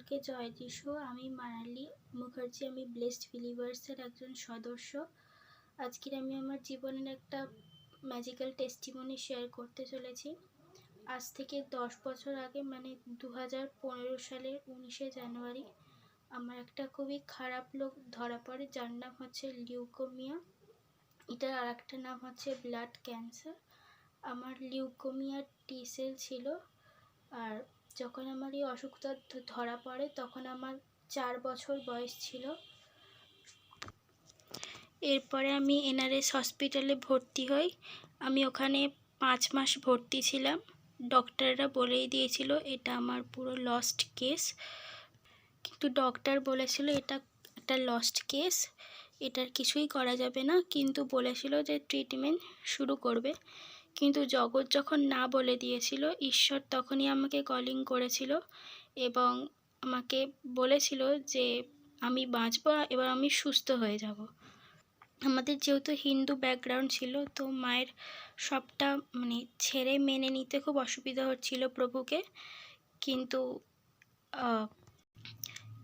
সকলকে জয় যিশু। আমি মানালি মুখার্জি। আমি ব্লেসড বিলিভার্সের একজন সদস্য। আজকের আমি আমার জীবনের একটা ম্যাজিক্যাল টেস্টিমনি শেয়ার করতে চলেছি। আজ থেকে 10 বছর আগে, মানে 2015 সালের 19শে জানুয়ারি, আমার একটা খুবই খারাপ রোগ ধরা পড়ে, যার নাম হচ্ছে লিউকোমিয়া। এটার আর একটা নাম হচ্ছে ব্লাড ক্যান্সার। আমার লিউকোমিয়ার টি সেল ছিল। আর যখন আমার এই অসুখটা ধরা পড়ে তখন আমার 4 বছর বয়স ছিল। এরপরে আমি এনআরএস হসপিটালে ভর্তি হই। আমি ওখানে 5 মাস ভর্তি ছিলাম। ডক্টররা বলেই দিয়েছিল এটা আমার পুরো লস্ট কেস। কিন্তু ডক্টর বলেছিল এটা একটা লস্ট কেস, এটার কিছুই করা যাবে না, কিন্তু বলেছিল যে ট্রিটমেন্ট শুরু করবে। কিন্তু জগৎ যখন না বলে দিয়েছিল, ঈশ্বর তখনই আমাকে কলিং করেছিল এবং আমাকে বলেছিল যে আমি বাঁচবো, এবার আমি সুস্থ হয়ে যাব। আমাদের যেহেতু হিন্দু ব্যাকগ্রাউন্ড ছিল, তো মায়ের সবটা ছেড়ে মেনে নিতে খুব অসুবিধা হচ্ছিল প্রভুকে।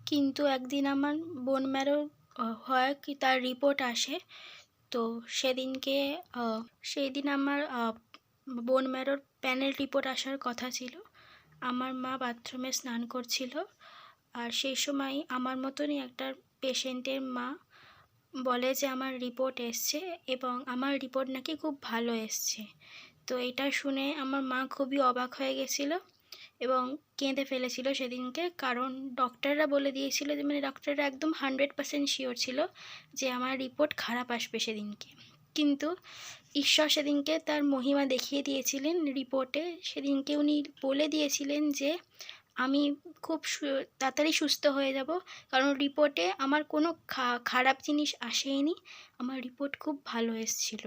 কিন্তু একদিন আমার বোন ম্যারো হয় কি তার রিপোর্ট আসে। তো সেদিন আমার বোন ম্যারোর প্যানেল রিপোর্ট আসার কথা ছিল। আমার মা বাথরুমে স্নান করছিল, আর সেই সময় আমার মতনই একটা পেশেন্টের মা বলে যে আমার রিপোর্ট এসছে এবং আমার রিপোর্ট নাকি খুব ভালো এসছে। তো এটা শুনে আমার মা খুবই অবাক হয়ে গেছিলো এবং কেঁদে ফেলেছিল সেদিনকে। কারণ ডক্টররা বলে দিয়েছিল যে ডক্টররা একদম 100% শিওর ছিল যে আমার রিপোর্ট খারাপ আসবে সেদিনকে। কিন্তু ঈশ্বর সেদিনকে তার মহিমা দেখিয়ে দিয়েছিলেন রিপোর্টে। সেদিনকে উনি বলে দিয়েছিলেন যে আমি খুব তাড়াতাড়ি সুস্থ হয়ে যাব, কারণ রিপোর্টে আমার কোনো খারাপ জিনিস আসেইনি, আমার রিপোর্ট খুব ভালো এসেছিল।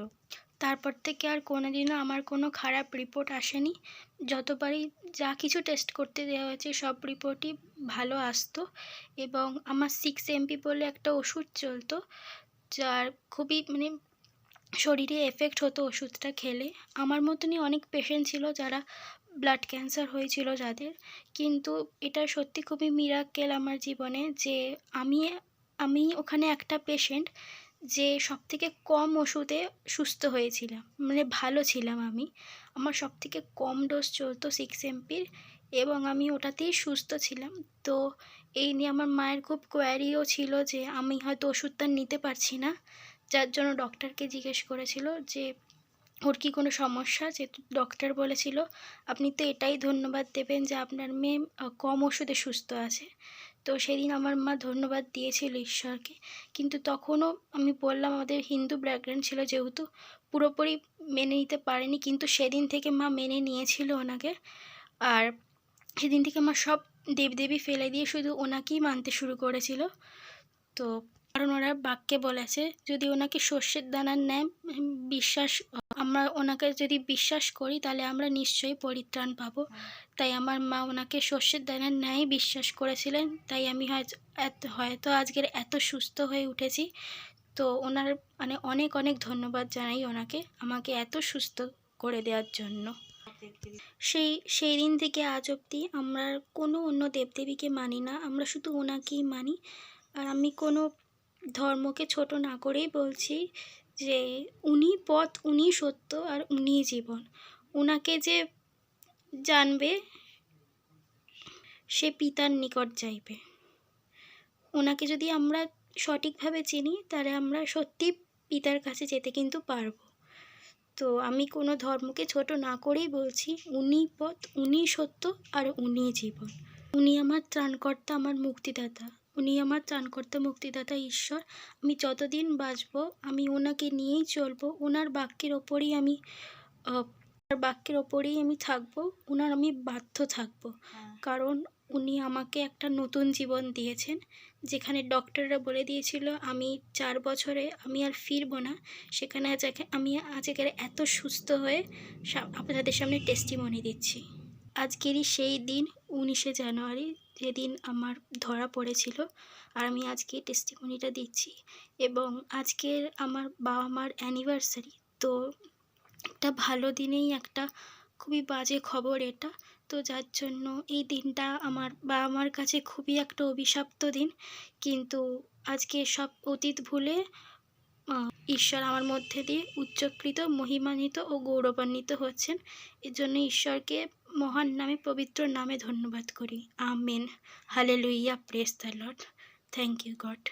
তারপর থেকে আর কোনোদিনও আমার কোনো খারাপ রিপোর্ট আসেনি। যতবারই যা কিছু টেস্ট করতে দেওয়া হয়েছে সব রিপোর্টই ভালো আসতো। এবং আমার 6MP বলে একটা ওষুধ চলতো, যার খুবই শরীরে এফেক্ট হতো ওষুধটা খেলে। আমার মতনই অনেক পেশেন্ট ছিল যারা ব্লাড ক্যান্সার হয়েছিল যাদের। কিন্তু এটা সত্যি খুবই মিরাকেল আমার জীবনে যে আমি ওখানে একটা পেশেন্ট যে সবথেকে কম ওষুধে সুস্থ হয়েছিলাম, ভালো ছিলাম আমি। আমার সবথেকে কম ডোজ চলতো 6MP এবং আমি ওটাতেই সুস্থ ছিলাম। তো এই নিয়ে আমার মায়ের খুব কোয়ারিও ছিল যে আমি হয়তো ওষুধটা নিতে পারছি না, যার জন্য ডক্টরকে জিজ্ঞেস করেছিল যে ওর কি কোনো সমস্যা। যেহেতু ডক্টর বলেছিল আপনি তো এটাই ধন্যবাদ দেবেন যে আপনার মেয়ে কম ওষুধে সুস্থ আছে। তো সেদিন আমার মা ধন্যবাদ দিয়েছিল ঈশ্বরকে। কিন্তু তখনও আমি বললাম আমাদের হিন্দু ব্যাকগ্রাউন্ড ছিল যেহেতু, পুরোপুরি মেনে নিতে পারেনি, কিন্তু সেদিন থেকে মা মেনে নিয়েছিল ওনাকে। আর সেদিন থেকে মা সব দেবদেবী ফেলে দিয়ে শুধু ওনাকেই মানতে শুরু করেছিল। তো কারণ ওরা বাক্যে বলেছে যদি ওনাকে সর্ষের দানার ন্যায় আমরা ওনাকে যদি বিশ্বাস করি তাহলে আমরা নিশ্চয়ই পরিত্রাণ পাবো। তাই আমার মা ওনাকে সর্ষের দানার ন্যায় বিশ্বাস করেছিলেন, তাই আমি হয়তো আজকের এত সুস্থ হয়ে উঠেছি। তো ওনার অনেক অনেক ধন্যবাদ জানাই ওনাকে আমাকে এত সুস্থ করে দেওয়ার জন্য। সেই দিন থেকে আজ অবধি আমরা কোনো অন্য দেবদেবীকে মানি না, আমরা শুধু ওনাকেই মানি। আর আমি কোনো ধর্মকে ছোট না করেই বলছি যে উনি পথ, উনি সত্য, আর উনিই জীবন। ওনাকে যে জানবে সে পিতার নিকট যাইবে। ওনাকে যদি আমরা সঠিকভাবে চিনি তাহলে আমরা সত্যি পিতার কাছে যেতে কিন্তু পারবো। তো আমি কোনো ধর্মকে ছোট না করেই বলছি উনি পথ, উনি সত্য, আর উনিই জীবন। উনি আমার ত্রাণকর্তা, আমার মুক্তিদাতা। উনি আমার ত্রাণকর্তা মুক্তিদাতা ঈশ্বর। আমি যতদিন বাঁচবো আমি ওনাকে নিয়েই চলবো, ওনার বাক্যের ওপরেই আমি থাকবো, ওনার আমি বাধ্য থাকবো। কারণ উনি আমাকে একটা নতুন জীবন দিয়েছেন, যেখানে ডক্টররা বলে দিয়েছিল আমি 4 বছরে আমি আর ফিরবো না, সেখানে আমি আজকের এত সুস্থ হয়ে আপনাদের সামনে টেস্টিমনি দিচ্ছি। আজকেরই সেই দিন 19শে জানুয়ারি, যেদিন আমার ধরা পড়েছিল, আর আমি আজকে টেস্টিমনিটা দিচ্ছি। এবং আজকের আমার বাবা মার অ্যানিভার্সারি। তো একটা ভালো দিনেই একটা খুবই বাজে খবর এটা। তো যার জন্য এই দিনটা আমার বাবা মার কাছে খুবই একটা অভিশপ্ত দিন। কিন্তু আজকে সব অতীত ভুলে ঈশ্বর আমার মধ্যে দিয়ে উচ্চকৃত, মহিমান্বিত ও গৌরবান্বিত হচ্ছেন। এজন্য ঈশ্বরকে মহান নামে, পবিত্র নামে ধন্যবাদ করি। Amen. Hallelujah. Praise the lord. Thank you god.